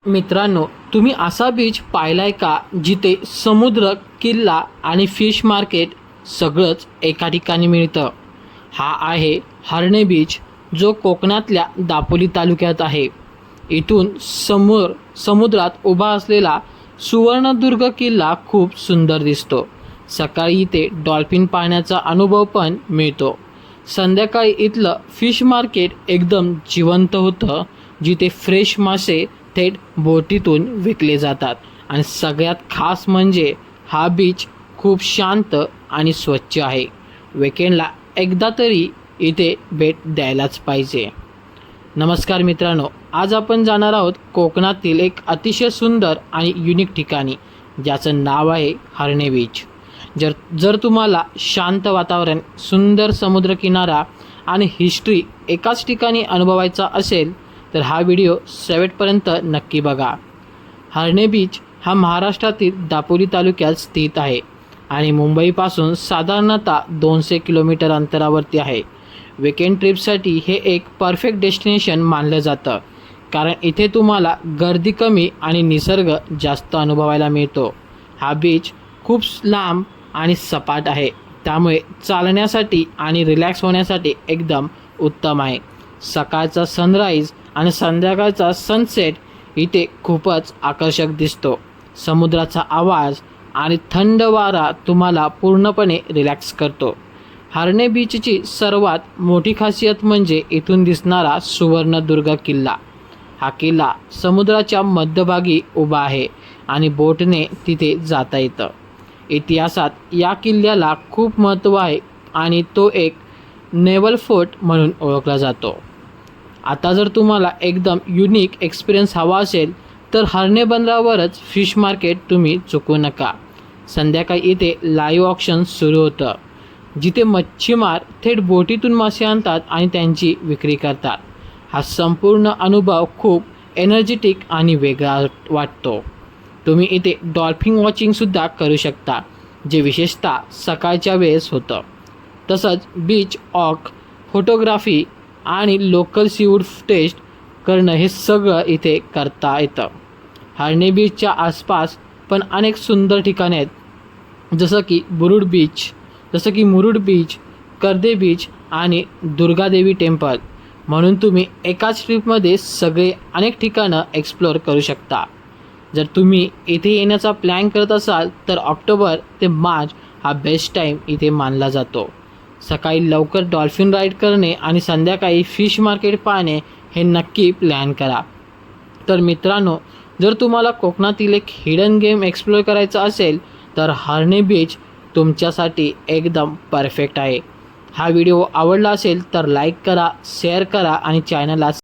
मित्रांनो, तुम्ही असा बीच पाहिलाय का जिथे समुद्र, किल्ला आणि फिश मार्केट सगळंच एका ठिकाणी मिळतं? हा आहे हर्णे बीच, जो कोकणातल्या दापोली तालुक्यात आहे. इथून समुद्रात उभा असलेला सुवर्णदुर्ग किल्ला खूप सुंदर दिसतो. सकाळी इथे डॉल्फिन पाहण्याचा अनुभव पण मिळतो. संध्याकाळी इथलं फिश मार्केट एकदम जिवंत होतं, जिथे फ्रेश मासे थेट बोटीतून विकले जातात. आणि सगळ्यात खास म्हणजे हा बीच खूप शांत आणि स्वच्छ आहे. विकेंडला एकदा तरी इथे भेट द्यायलाच पाहिजे. नमस्कार मित्रांनो, आज आपण जाणार आहोत कोकणातील एक अतिशय सुंदर आणि युनिक ठिकाणी, ज्याचं नाव आहे हर्णे बीच. जर तुम्हाला शांत वातावरण, सुंदर समुद्रकिनारा आणि हिस्ट्री एकाच ठिकाणी अनुभवायचा असेल तर हा व्हिडिओ शेवटपर्यंत नक्की बघा. हर्णे बीच हा महाराष्ट्रातील दापोली तालुक्यात स्थित आहे आणि मुंबईपासून साधारणतः 200 किलोमीटर अंतरावरती आहे. विकेंड ट्रिपसाठी हे एक परफेक्ट डेस्टिनेशन मानलं जातं, कारण इथे तुम्हाला गर्दी कमी आणि निसर्ग जास्त अनुभवायला मिळतो. हा बीच खूप लांब आणि सपाट आहे, त्यामुळे चालण्यासाठी आणि रिलॅक्स होण्यासाठी एकदम उत्तम आहे. सकाळचा सनराईज आणि संध्याकाळचा सनसेट इथे खूपच आकर्षक दिसतो. समुद्राचा आवाज आणि थंड वारा तुम्हाला पूर्णपणे रिलॅक्स करतो. हर्णे बीचची सर्वात मोठी खासियत म्हणजे इथून दिसणारा सुवर्णदुर्ग किल्ला. हा किल्ला समुद्राच्या मध्यभागी उभा आहे आणि बोटने तिथे जाता येतं. इतिहासात या किल्ल्याला खूप महत्त्व आहे आणि तो एक नेव्हल फोर्ट म्हणून ओळखला जातो. आता जर तुम्हाला एकदम युनिक एक्सपिरियन्स हवा असेल तर हर्णे बंदरावरच फिश मार्केट तुम्ही चुकवू नका. संध्याकाळी इथे लाईव्ह ऑक्शन सुरू होतं, जिथे मच्छीमार थेट बोटीतून मासे आणतात आणि त्यांची विक्री करतात. हा संपूर्ण अनुभव खूप एनर्जेटिक आणि वेगळा वाटतो. तुम्ही इथे डॉल्फिन वॉचिंगसुद्धा करू शकता, जे विशेषतः सकाळच्या वेळेस होतं. तसंच बीच वॉक, फोटोग्राफी आणि लोकल सीवूड टेस्ट करणं हे सगळं इथे करता येतं. हर्णे बीचच्या आसपास पण अनेक सुंदर ठिकाणे आहेत, जसं की मुरुड बीच, कर्दे बीच आणि दुर्गादेवी टेम्पल. म्हणून तुम्ही एकाच ट्रिपमध्ये सगळे अनेक ठिकाणं एक्सप्लोअर करू शकता. जर तुम्ही इथे येण्याचा प्लॅन करत असाल तर ऑक्टोबर ते मार्च हा बेस्ट टाईम इथे मानला जातो. सकाळी लवकर डॉल्फिन राईड करणे आणि संध्याकाळी फिश मार्केट पाहणे हे नक्की प्लॅन करा. तर मित्रांनो, जर तुम्हाला कोकणातील एक हिडन गेम एक्सप्लोअर करायचा असेल तर हर्णे बीच तुमच्यासाठी एकदम परफेक्ट आहे. हा व्हिडिओ आवडला असेल तर लाईक करा, शेअर करा आणि चॅनलला